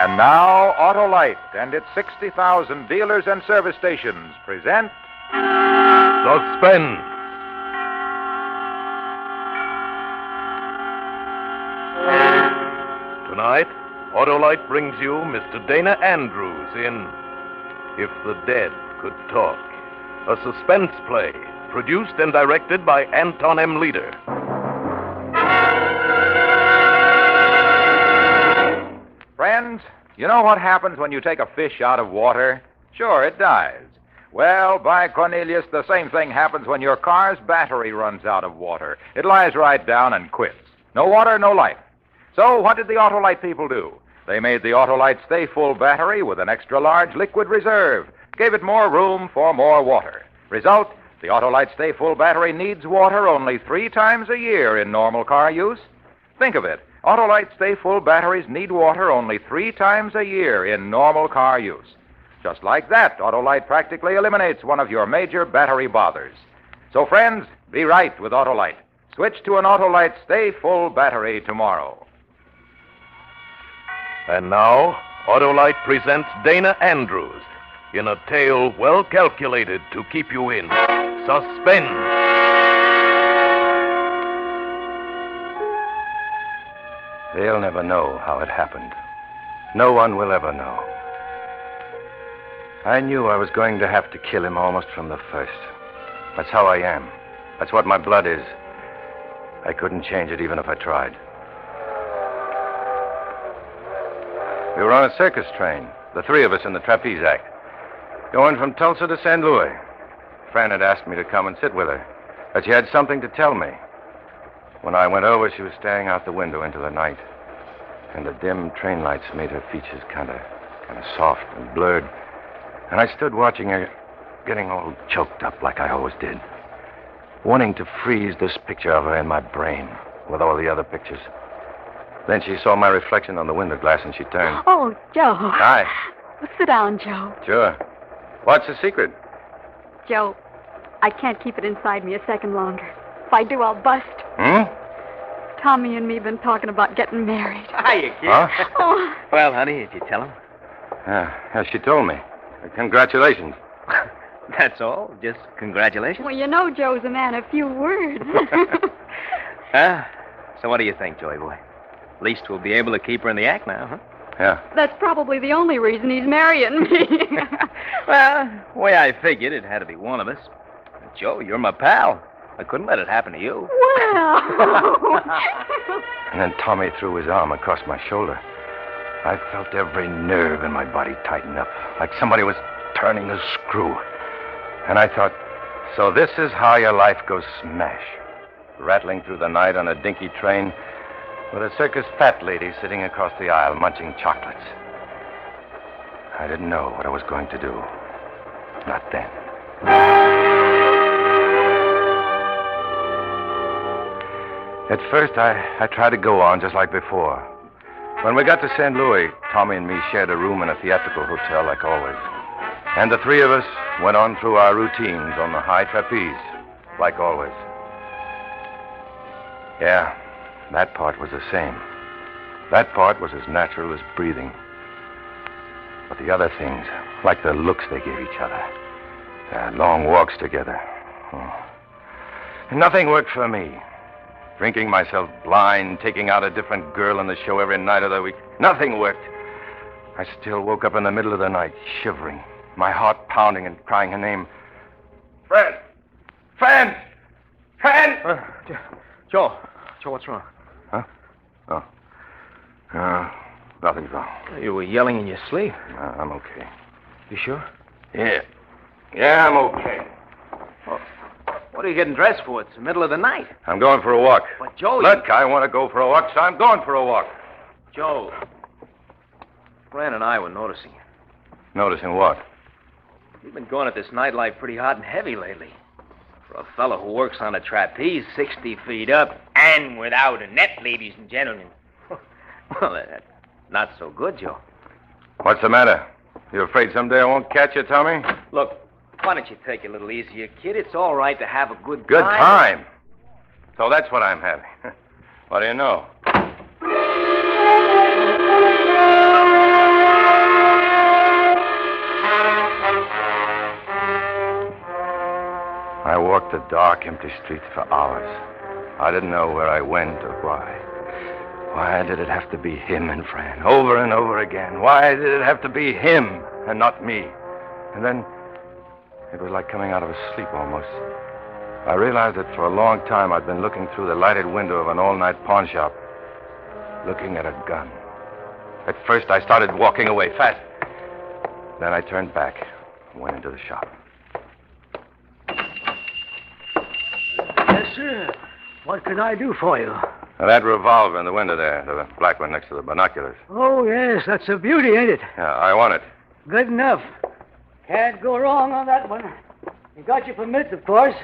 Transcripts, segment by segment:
And now, Autolite and its 60,000 dealers and service stations present Suspense. Tonight, Autolite brings you Mr. Dana Andrews in If the Dead Could Talk, a suspense play produced and directed by Anton M. Leader. Friends, you know what happens when you take a fish out of water? Sure, it dies. Well, by Cornelius, the same thing happens when your car's battery runs out of water. It lies right down and quits. No water, no life. So what did the Autolite people do? They made the Autolite Stay Full battery with an extra large liquid reserve. Gave it more room for more water. Result, the Autolite Stay Full battery needs water only 3 times a year in normal car use. Think of it. Autolite Stay Full batteries need water only 3 times a year in normal car use. Just like that, Autolite practically eliminates one of your major battery bothers. So, friends, be right with Autolite. Switch to an Autolite Stay Full battery tomorrow. And now, Autolite presents Dana Andrews in a tale well calculated to keep you in suspense. They'll never know how it happened. No one will ever know. I knew I was going to have to kill him almost from the first. That's how I am. That's what my blood is. I couldn't change it even if I tried. We were on a circus train, the 3 of us in the trapeze act, going from Tulsa to St. Louis. Fran had asked me to come and sit with her, that she had something to tell me. When I went over, she was staring out the window into the night, and the dim train lights made her features kind of soft and blurred. And I stood watching her, getting all choked up like I always did, wanting to freeze this picture of her in my brain with all the other pictures. Then she saw my reflection on the window glass, and she turned. Oh, Joe. Hi. Sit down, Joe. Sure. What's the secret? Joe, I can't keep it inside me a second longer. If I do, I'll bust. Tommy and me have been talking about getting married. Hiya, kid. Huh? Oh. Well, honey, did you tell him? Yeah, she told me. Congratulations. That's all? Just congratulations? Well, you know Joe's a man of few words. So what do you think, Joey boy? At least we'll be able to keep her in the act now, huh? Yeah. That's probably the only reason he's marrying me. Well, the way I figured, it had to be one of us. Joe, you're my pal. I couldn't let it happen to you. Well. And then Tommy threw his arm across my shoulder. I felt every nerve in my body tighten up, like somebody was turning a screw. And I thought, so this is how your life goes smash. Rattling through the night on a dinky train with a circus fat lady sitting across the aisle munching chocolates. I didn't know what I was going to do. Not then. At first, I tried to go on just like before. When we got to St. Louis, Tommy and me shared a room in a theatrical hotel like always. And the 3 of us went on through our routines on the high trapeze, like always. Yeah, that part was the same. That part was as natural as breathing. But the other things, like the looks they gave each other, long walks together. Nothing worked for me. Drinking myself blind, taking out a different girl in the show every night of the week. Nothing worked. I still woke up in the middle of the night, shivering, my heart pounding and crying her name. Fran! Fran! Fran! Joe, what's wrong? Huh? Oh. Nothing's wrong. You were yelling in your sleep. I'm okay. You sure? Yeah. Yeah, I'm okay. What are you getting dressed for? It's the middle of the night. I'm going for a walk. But, Joe, Look, I want to go for a walk, so I'm going for a walk. Joe, Fran and I were noticing you. Noticing what? You've been going at this nightlife pretty hot and heavy lately. For a fellow who works on a trapeze 60 feet up and without a net, ladies and gentlemen. Well, that's not so good, Joe. What's the matter? You afraid someday I won't catch you, Tommy? Look, why don't you take it a little easier, kid? It's all right to have a good time. Good time? So that's what I'm having. What do you know? walked the dark, empty streets for hours. I didn't know where I went or why. Why did it have to be him and Fran, over and over again? Why did it have to be him and not me? And then it was like coming out of a sleep almost. I realized that for a long time I'd been looking through the lighted window of an all-night pawn shop, looking at a gun. At first I started walking away fast. Then I turned back and went into the shop. Yes, sir. What can I do for you? Now, that revolver in the window there, the black one next to the binoculars. Oh, yes, that's a beauty, ain't it? Yeah, I want it. Good enough. Can't go wrong on that one. You got your permits, of course.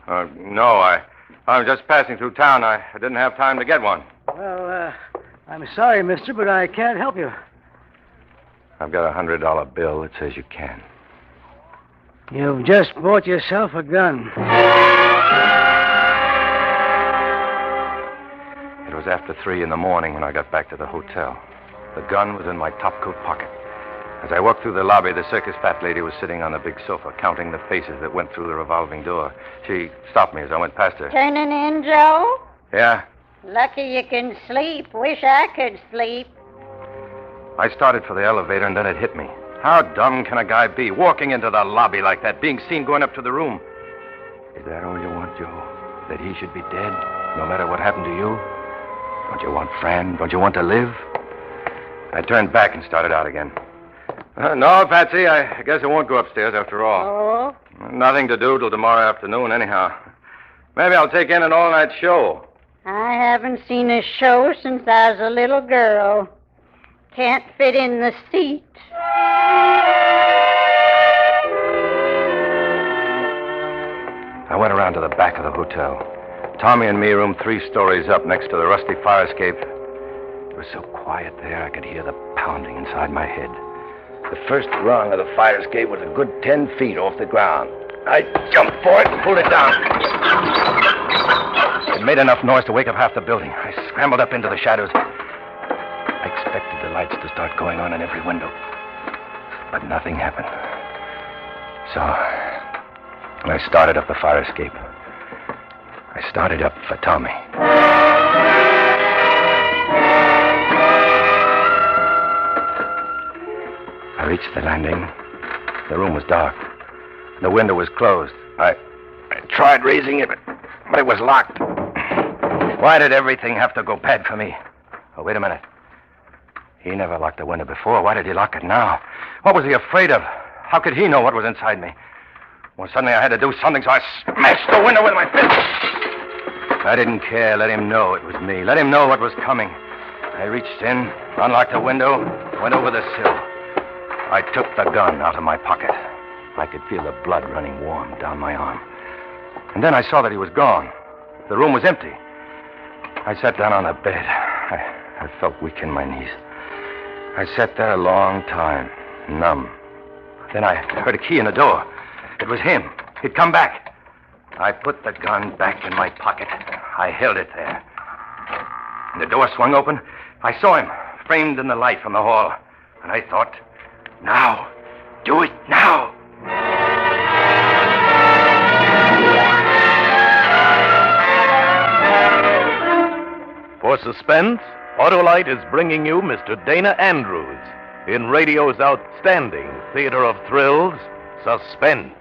No, I'm just passing through town. I didn't have time to get one. Well, I'm sorry, mister, but I can't help you. I've got a $100 bill that says you can. You've just bought yourself a gun. It was after 3 in the morning when I got back to the hotel. The gun was in my topcoat pocket. As I walked through the lobby, the circus fat lady was sitting on the big sofa, counting the faces that went through the revolving door. She stopped me as I went past her. Turning in, Joe? Yeah? Lucky you can sleep. Wish I could sleep. I started for the elevator, and then it hit me. How dumb can a guy be, walking into the lobby like that, being seen going up to the room? Is that all you want, Joe? That he should be dead, no matter what happened to you? Don't you want Fran? Don't you want to live? I turned back and started out again. No, Patsy, I guess I won't go upstairs after all. Oh? Nothing to do till tomorrow afternoon, anyhow. Maybe I'll take in an all-night show. I haven't seen a show since I was a little girl. Can't fit in the seat. I went around to the back of the hotel. Tommy and me roomed 3 stories up next to the rusty fire escape. It was so quiet there, I could hear the pounding inside my head. The first rung of the fire escape was a good 10 feet off the ground. I jumped for it and pulled it down. It made enough noise to wake up half the building. I scrambled up into the shadows. I expected the lights to start going on in every window. But nothing happened. So I started up the fire escape. I started up for Tommy. I reached the landing. The room was dark. The window was closed. I tried raising it, but it was locked. Why did everything have to go bad for me? Oh, wait a minute. He never locked the window before. Why did he lock it now? What was he afraid of? How could he know what was inside me? Well, suddenly I had to do something, so I smashed the window with my fist. I didn't care. Let him know it was me. Let him know what was coming. I reached in, unlocked the window, went over the sill. I took the gun out of my pocket. I could feel the blood running warm down my arm. And then I saw that he was gone. The room was empty. I sat down on the bed. I felt weak in my knees. I sat there a long time, numb. Then I heard a key in the door. It was him. He'd come back. I put the gun back in my pocket. I held it there. And the door swung open. I saw him, framed in the light from the hall. And I thought, now. Do it now. For Suspense, Autolite is bringing you Mr. Dana Andrews in radio's outstanding theater of thrills, Suspense.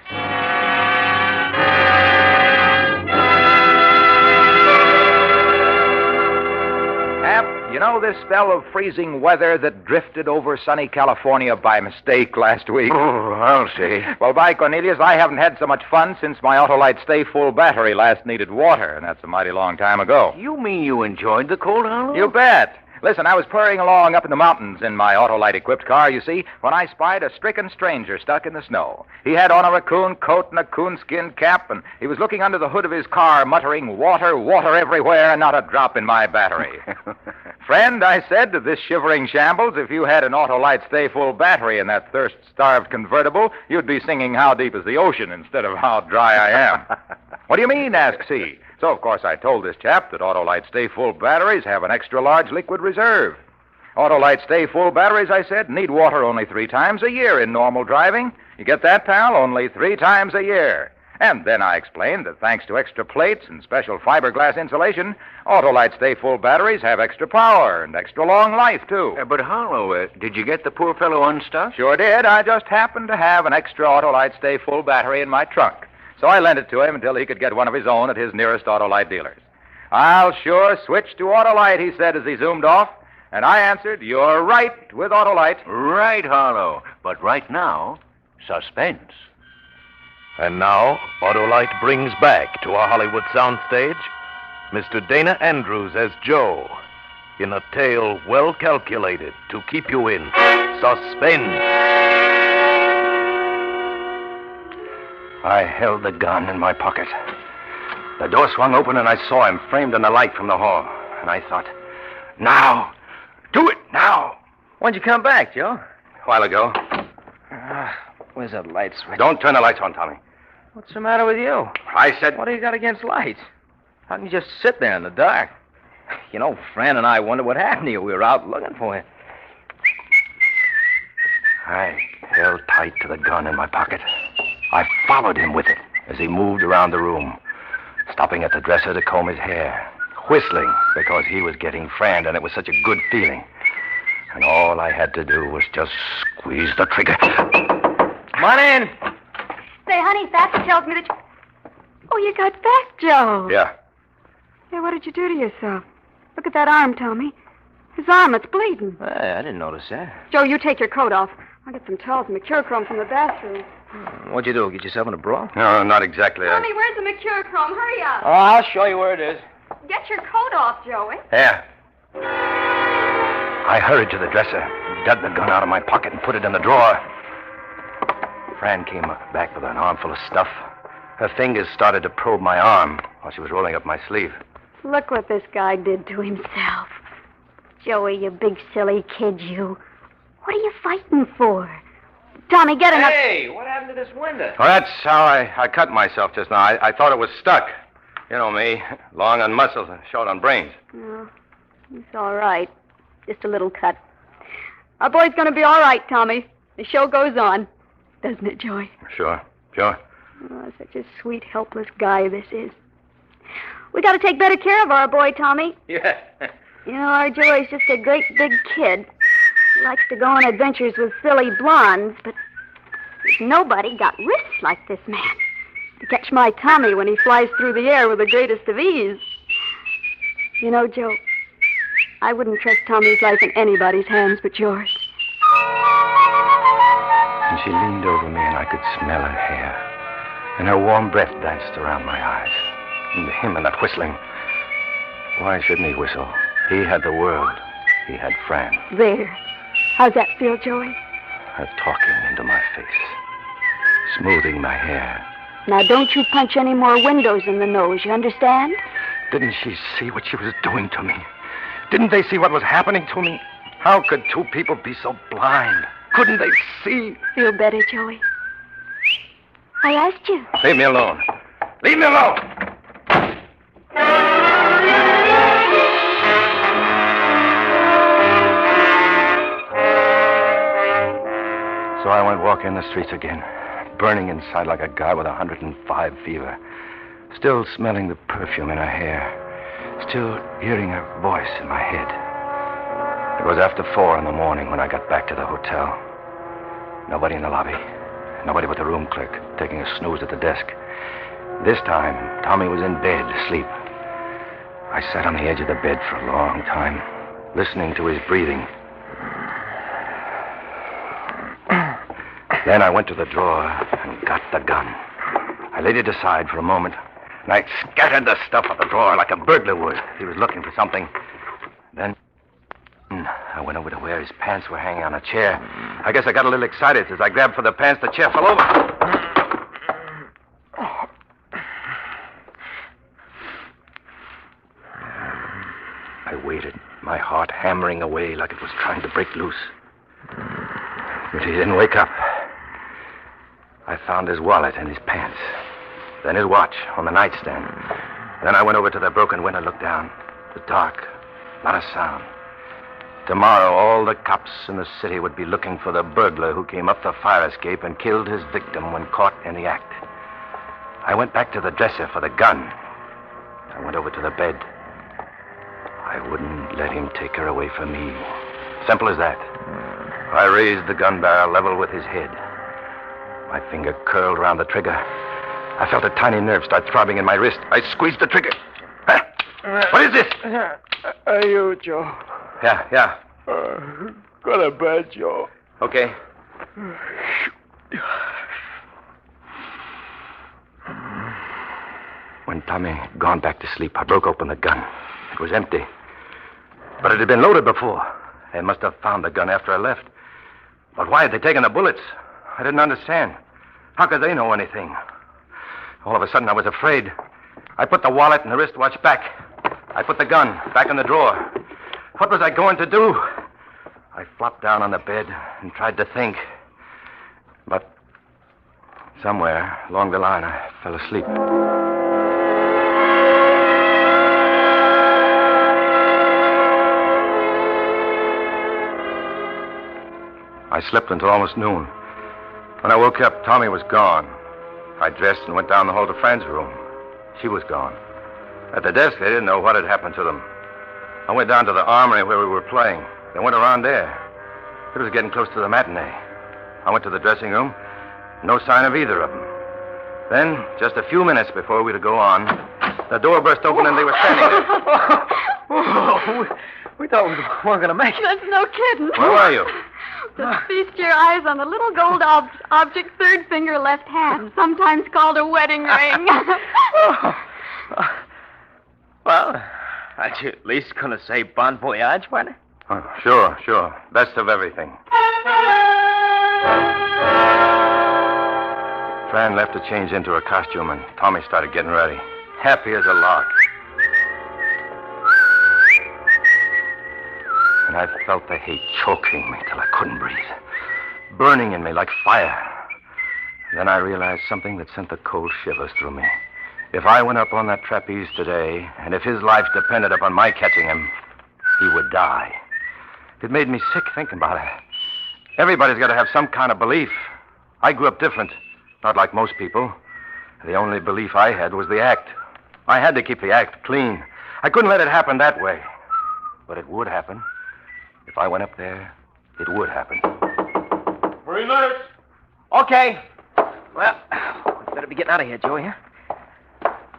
You know this spell of freezing weather that drifted over sunny California by mistake last week? Oh, I'll see. Well, by Cornelius, I haven't had so much fun since my Autolite Stay Full battery last needed water, and that's a mighty long time ago. You mean you enjoyed the cold, Harlow? You bet. Listen, I was purring along up in the mountains in my Autolite-equipped car, you see, when I spied a stricken stranger stuck in the snow. He had on a raccoon coat and a coonskin cap, and he was looking under the hood of his car, muttering, "Water, water everywhere, and not a drop in my battery." "Friend," I said to this shivering shambles, "if you had an Autolite Stay Full battery in that thirst-starved convertible, you'd be singing 'How Deep is the Ocean' instead of 'How Dry I Am.'" "What do you mean?" asks he. So, of course, I told this chap that Autolite Stay Full batteries have an extra-large liquid reserve. Autolite Stay Full batteries, I said, need water only 3 times a year in normal driving. You get that, pal? Only 3 times a year. And then I explained that thanks to extra plates and special fiberglass insulation, Autolite Stay Full batteries have extra power and extra long life, too. But Harlow, did you get the poor fellow unstuck? Sure did. I just happened to have an extra Autolite Stay Full battery in my trunk. So I lent it to him until he could get one of his own at his nearest Autolite dealers. I'll sure switch to Autolite, he said as he zoomed off. And I answered, you're right with Autolite. Right, Harlow. But right now, suspense. And now, Autolite brings back to our Hollywood soundstage Mr. Dana Andrews as Joe in a tale well calculated to keep you in suspense. I held the gun in my pocket. The door swung open and I saw him framed in the light from the hall. And I thought, now, do it now. When'd you come back, Joe? A while ago. Where's that light switch? Don't turn the lights on, Tommy. What's the matter with you? I said... What do you got against lights? How can you just sit there in the dark? You know, Fran and I wondered what happened to you. We were out looking for you. I held tight to the gun in my pocket. I followed him with it as he moved around the room, stopping at the dresser to comb his hair, whistling because he was getting Fran, and it was such a good feeling. And all I had to do was just squeeze the trigger. Come on in. Say, honey, Thatcher tells me that you... Oh, you got back, Joe. Yeah. Hey, what did you do to yourself? Look at that arm, Tommy. His arm, it's bleeding. Hey, I didn't notice that. Joe, you take your coat off. I'll get some towels and mercurochrome from the bathroom. What'd you do? Get yourself in a brawl? No, not exactly. Tommy, where's the mercurochrome? Hurry up. Oh, I'll show you where it is. Get your coat off, Joey. Here. I hurried to the dresser, dug the gun out of my pocket, and put it in the drawer. Fran came back with an armful of stuff. Her fingers started to probe my arm while she was rolling up my sleeve. Look what this guy did to himself. Joey, you big silly kid, you. What are you fighting for? Tommy, get him up. Hey, what happened to this window? Well, that's how I cut myself just now. I thought it was stuck. You know me, long on muscles and short on brains. Oh, it's all right. Just a little cut. Our boy's going to be all right, Tommy. The show goes on. Doesn't it, Joey? Sure. Oh, such a sweet, helpless guy this is. We got to take better care of our boy, Tommy. Yeah. You know, our Joey's just a great big kid. He likes to go on adventures with silly blondes, but nobody got wrists like this man to catch my Tommy when he flies through the air with the greatest of ease. You know, Joe, I wouldn't trust Tommy's life in anybody's hands but yours. And she leaned over me, and I could smell her hair. And her warm breath danced around my eyes. And him and that whistling. Why shouldn't he whistle? He had the world. He had Fran. There. How's that feel, Joey? Her talking into my face. Smoothing my hair. Now, don't you punch any more windows in the nose, you understand? Didn't she see what she was doing to me? Didn't they see what was happening to me? How could two people be so blind? Couldn't they see? Feel better, Joey? I asked you. Leave me alone. Leave me alone! So I went walking the streets again, burning inside like a guy with 105 fever, still smelling the perfume in her hair, still hearing her voice in my head. It was after 4 in the morning when I got back to the hotel. Nobody in the lobby. Nobody but the room clerk, taking a snooze at the desk. This time, Tommy was in bed, asleep. I sat on the edge of the bed for a long time, listening to his breathing. Then I went to the drawer and got the gun. I laid it aside for a moment, and I scattered the stuff out the drawer like a burglar would. He was looking for something. Then I went over to where his pants were hanging on a chair. I guess I got a little excited. As I grabbed for the pants, the chair fell over. I waited, my heart hammering away like it was trying to break loose. But he didn't wake up. I found his wallet in his pants. Then his watch on the nightstand. Then I went over to the broken window, looked down. It was dark, not a sound. Tomorrow, all the cops in the city would be looking for the burglar who came up the fire escape and killed his victim when caught in the act. I went back to the dresser for the gun. I went over to the bed. I wouldn't let him take her away from me. Simple as that. I raised the gun barrel level with his head. My finger curled around the trigger. I felt a tiny nerve start throbbing in my wrist. I squeezed the trigger. Huh? What is this? Are you, Joe? Yeah. Go to bed, Joe. Okay. When Tommy had gone back to sleep, I broke open the gun. It was empty. But it had been loaded before. They must have found the gun after I left. But why had they taken the bullets? I didn't understand. How could they know anything? All of a sudden, I was afraid. I put the wallet and the wristwatch back. I put the gun back in the drawer. What was I going to do? I flopped down on the bed and tried to think. But somewhere along the line, I fell asleep. I slept until almost noon. When I woke up, Tommy was gone. I dressed and went down the hall to Fran's room. She was gone. At the desk, they didn't know what had happened to them. I went down to the armory where we were playing. They went around there. It was getting close to the matinee. I went to the dressing room. No sign of either of them. Then, just a few minutes before we were to go on, the door burst open and they were standing there. We thought we weren't going to make it. That's no kidding. Where were you? Just feast your eyes on the little gold object, third finger, left hand, sometimes called a wedding ring. Well, aren't you at least going to say bon voyage, partner? Oh, sure. Best of everything. Fran left to change into her costume, and Tommy started getting ready. Happy as a lark. And I felt the hate choking me till I couldn't breathe. Burning in me like fire. Then I realized something that sent the cold shivers through me. If I went up on that trapeze today, and if his life depended upon my catching him, he would die. It made me sick thinking about it. Everybody's got to have some kind of belief. I grew up different, not like most people. The only belief I had was the act. I had to keep the act clean. I couldn't let it happen that way. But it would happen. If I went up there, it would happen. Free nurse. Okay. Well, we better be getting out of here, Joey, huh?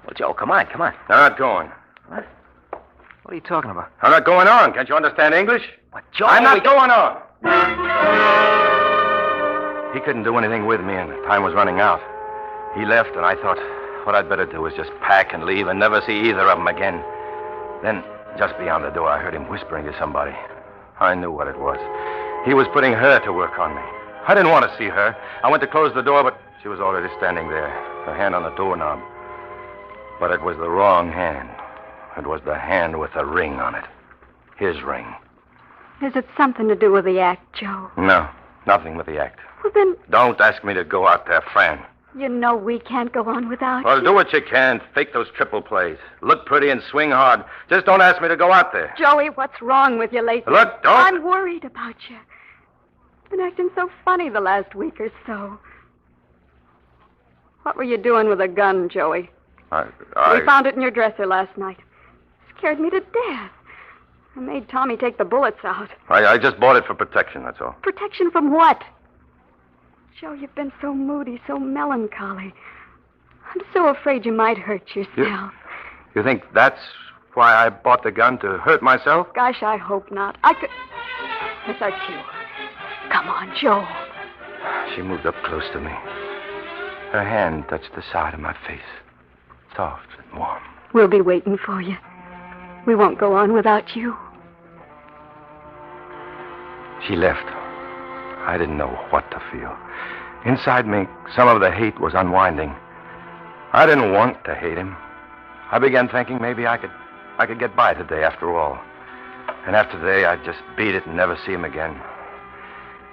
Well, Joe, come on. I'm not going. What? What are you talking about? I'm not going on. Can't you understand English? What, Joe? I'm not going on. He couldn't do anything with me, and time was running out. He left, and I thought what I'd better do was just pack and leave and never see either of them again. Then, just beyond the door, I heard him whispering to somebody. I knew what it was. He was putting her to work on me. I didn't want to see her. I went to close the door, but she was already standing there, her hand on the doorknob. But it was the wrong hand. It was the hand with the ring on it. His ring. Is it something to do with the act, Joe? No, nothing with the act. Well, then, Don't ask me to go out there, Fran. you know we can't go on without Well, you. do what you can. Fake those triple plays. Look pretty and swing hard. Just don't ask me to go out there. Joey, what's wrong with you lately? Look, don't... I'm worried about you. You've been acting so funny the last week or so. What were you doing with a gun, Joey? We found it in your dresser last night. Scared me to death. I made Tommy take the bullets out. I just bought it for protection, that's all. Protection from what? Joe, you've been so moody, so melancholy. I'm so afraid you might hurt yourself. You think that's why I bought the gun, to hurt myself? Gosh, I hope not. I could... It's our cue. Come on, Joe. She moved up close to me. Her hand touched the side of my face. Soft and warm. We'll be waiting for you. We won't go on without you. She left. I didn't know what to feel. Inside me, some of the hate was unwinding. I didn't want to hate him. I began thinking maybe I could get by today after all. And after today, I'd just beat it and never see him again.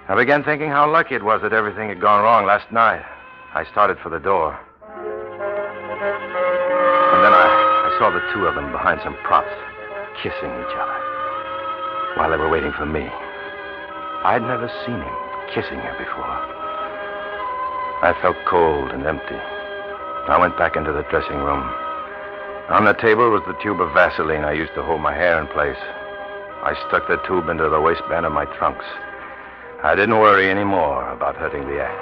I began thinking how lucky it was that everything had gone wrong last night. I started for the door. And then I saw the two of them behind some props, kissing each other, while they were waiting for me. I'd never seen him kissing her before. I felt cold and empty. I went back into the dressing room. On the table was the tube of Vaseline I used to hold my hair in place. I stuck the tube into the waistband of my trunks. I didn't worry anymore about hurting the act.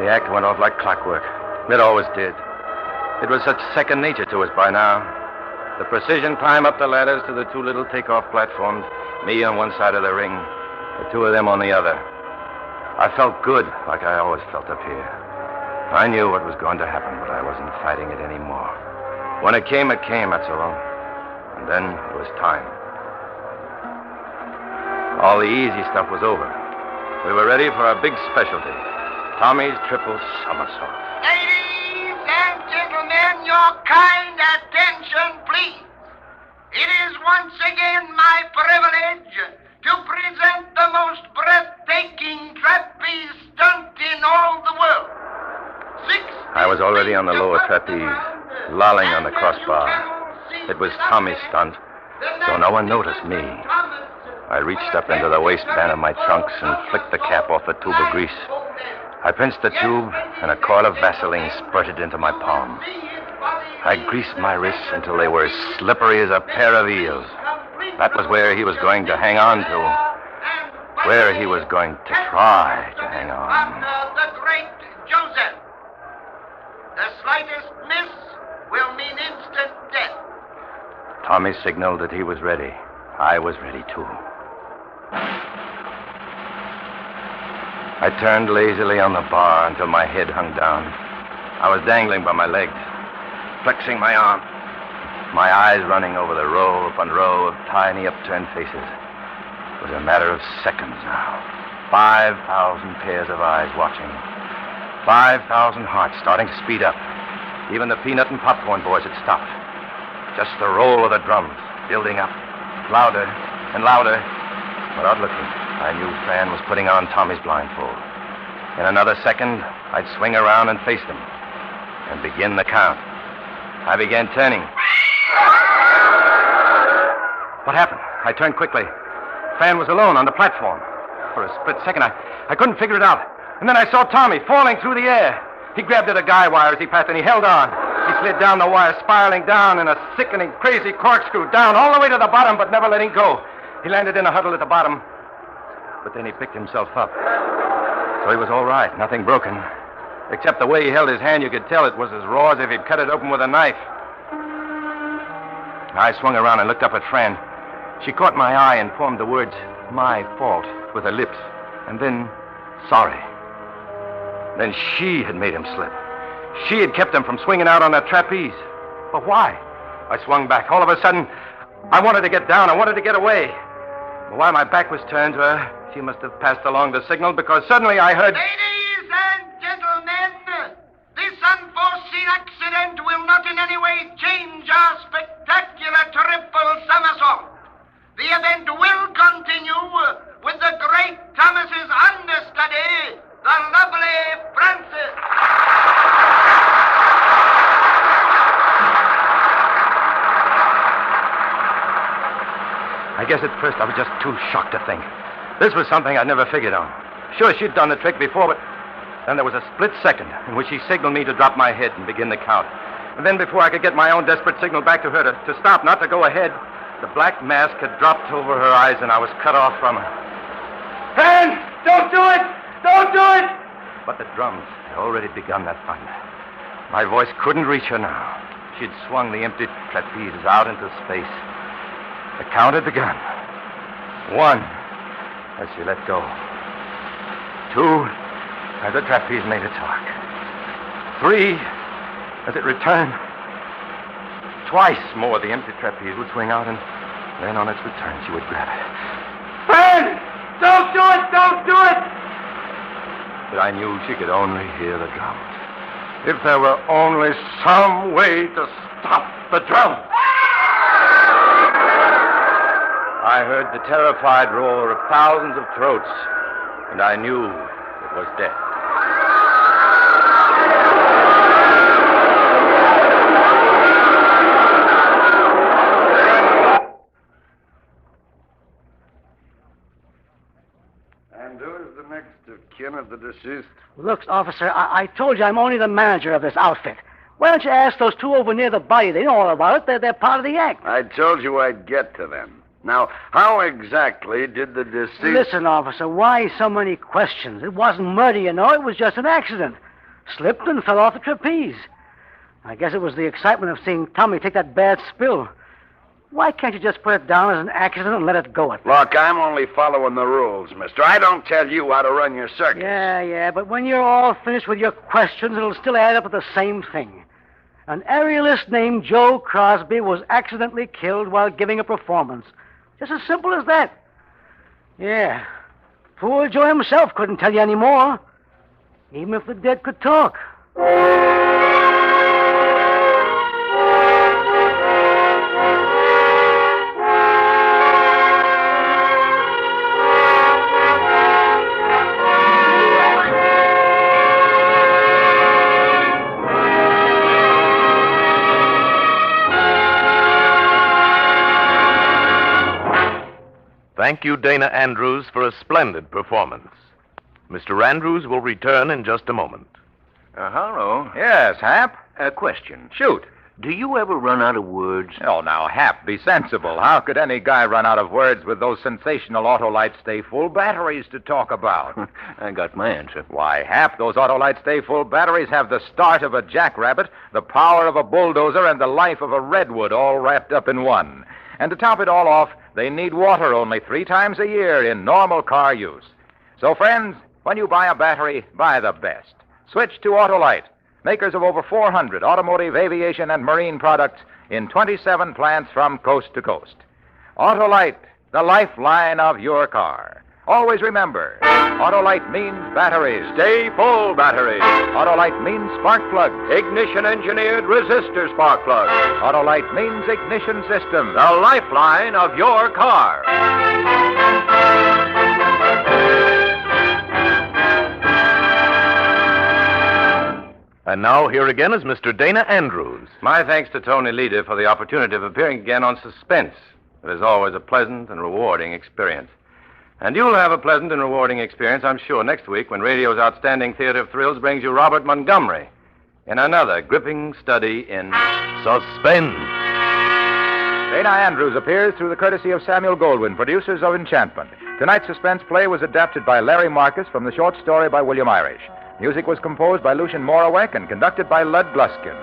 The act went off like clockwork. It always did. It was such second nature to us by now. The precision climb up the ladders to the two little takeoff platforms, me on one side of the ring, the two of them on the other. I felt good, like I always felt up here. I knew what was going to happen, but I wasn't fighting it anymore. When it came, that's all. And then it was time. All the easy stuff was over. We were ready for our big specialty, Tommy's triple somersault. Ladies and gentlemen, your kind attention, please. It is once again my privilege to present the most breathtaking trapeze stunt in all the world. I was already on the lower trapeze, lolling on the crossbar. It was Tommy's stunt, so no one noticed me. I reached up into the waistband of my trunks and flicked the cap off a tube of grease. I pinched the tube, and a coil of Vaseline spurted into my palm. I greased my wrists until they were as slippery as a pair of eels. That was where he was going to hang on to. Where he was going to try to hang on. The great Joseph. The slightest miss will mean instant death. Tommy signaled that he was ready. I was ready, too. I turned lazily on the bar until my head hung down. I was dangling by my legs, flexing my arm, my eyes running over the row upon row of tiny upturned faces. It was a matter of seconds now. 5,000 pairs of eyes watching. 5,000 hearts starting to speed up. Even the peanut and popcorn boys had stopped. Just the roll of the drums building up, louder and louder. Without looking, I knew Fran was putting on Tommy's blindfold. In another second, I'd swing around and face them and begin the count. I began turning. What happened? I turned quickly. Fran was alone on the platform. For a split second, I couldn't figure it out. And then I saw Tommy falling through the air. He grabbed at a guy wire as he passed, and he held on. He slid down the wire, spiraling down in a sickening, crazy corkscrew, down all the way to the bottom, but never letting go. He landed in a huddle at the bottom, but then he picked himself up. So he was all right, nothing broken. Except the way he held his hand, you could tell it was as raw as if he'd cut it open with a knife. I swung around and looked up at Fran. She caught my eye and formed the words, "My fault," with her lips. And then, "Sorry." Then she had made him slip. She had kept him from swinging out on that trapeze. But why? I swung back. All of a sudden, I wanted to get down. I wanted to get away. But while my back was turned to her, she must have passed along the signal, because suddenly I heard... Ladies and gentlemen, this unforeseen accident will not in any way change our spectacular triple somersault. The event will continue with the great Thomas's understudy, the lovely Frances. I guess at first I was just too shocked to think. This was something I'd never figured on. Sure, she'd done the trick before, but then there was a split second in which she signaled me to drop my head and begin the count. And then before I could get my own desperate signal back to her to stop, not to go ahead, the black mask had dropped over her eyes and I was cut off from her. "Fran, don't do it! Don't do it!" But the drums had already begun that thunder. My voice couldn't reach her now. She'd swung the empty trapezes out into space. The count had begun. 1, as she let go. 2, as the trapeze made its arc. 3, as it returned. Twice more the empty trapeze would swing out, and then on its return she would grab it. "Fran! Don't do it! Don't do it!" But I knew she could only hear the drums. If there were only some way to stop the drums. I heard the terrified roar of thousands of throats, and I knew it was death. deceased? Look, officer, I told you I'm only the manager of this outfit. Why don't you ask those two over near the body? They know all about it. They're part of the act. I told you I'd get to them. Now, how exactly did the deceased... Listen, officer, why so many questions? It wasn't murder, you know. It was just an accident. Slipped and fell off the trapeze. I guess it was the excitement of seeing Tommy take that bad spill. Why can't you just put it down as an accident and let it go at that? Look, I'm only following the rules, mister. I don't tell you how to run your circus. Yeah, but when you're all finished with your questions, it'll still add up to the same thing. An aerialist named Joe Crosby was accidentally killed while giving a performance. Just as simple as that. Yeah. Poor Joe himself couldn't tell you any more. Even if the dead could talk. Thank you, Dana Andrews, for a splendid performance. Mr. Andrews will return in just a moment. Hello. Yes, Hap? A question. Shoot. Do you ever run out of words? Oh, now, Hap, be sensible. How could any guy run out of words with those sensational Autolite Stay Full batteries to talk about? I got my answer. Why, Hap, those Autolite Stay Full batteries have the start of a jackrabbit, the power of a bulldozer, and the life of a redwood all wrapped up in one. And to top it all off, they need water only 3 times a year in normal car use. So, friends, when you buy a battery, buy the best. Switch to Autolite, makers of over 400 automotive, aviation, and marine products in 27 plants from coast to coast. Autolite, the lifeline of your car. Always remember, Autolite means batteries. Stay full batteries. Autolite means spark plugs. Ignition-engineered resistor spark plugs. Autolite means ignition system. The lifeline of your car. And now, here again is Mr. Dana Andrews. My thanks to Tony Leader for the opportunity of appearing again on Suspense. It is always a pleasant and rewarding experience. And you'll have a pleasant and rewarding experience, I'm sure, next week when radio's outstanding theater of thrills brings you Robert Montgomery in another gripping study in Suspense. Dana Andrews appears through the courtesy of Samuel Goldwyn, producers of Enchantment. Tonight's suspense play was adapted by Larry Marcus from the short story by William Irish. Music was composed by Lucien Morawek and conducted by Lud Gluskin.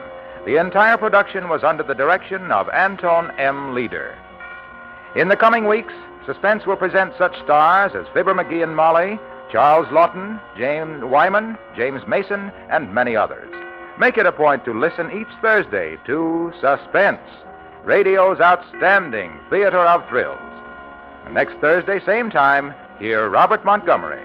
The entire production was under the direction of Anton M. Leader. In the coming weeks, Suspense will present such stars as Fibber McGee and Molly, Charles Lawton, James Wyman, James Mason, and many others. Make it a point to listen each Thursday to Suspense, radio's outstanding theater of thrills. And next Thursday, same time, hear Robert Montgomery.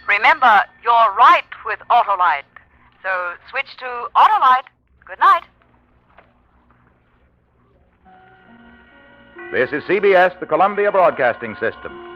Remember, you're right with Autolite. So switch to Autolite. Good night. This is CBS, the Columbia Broadcasting System.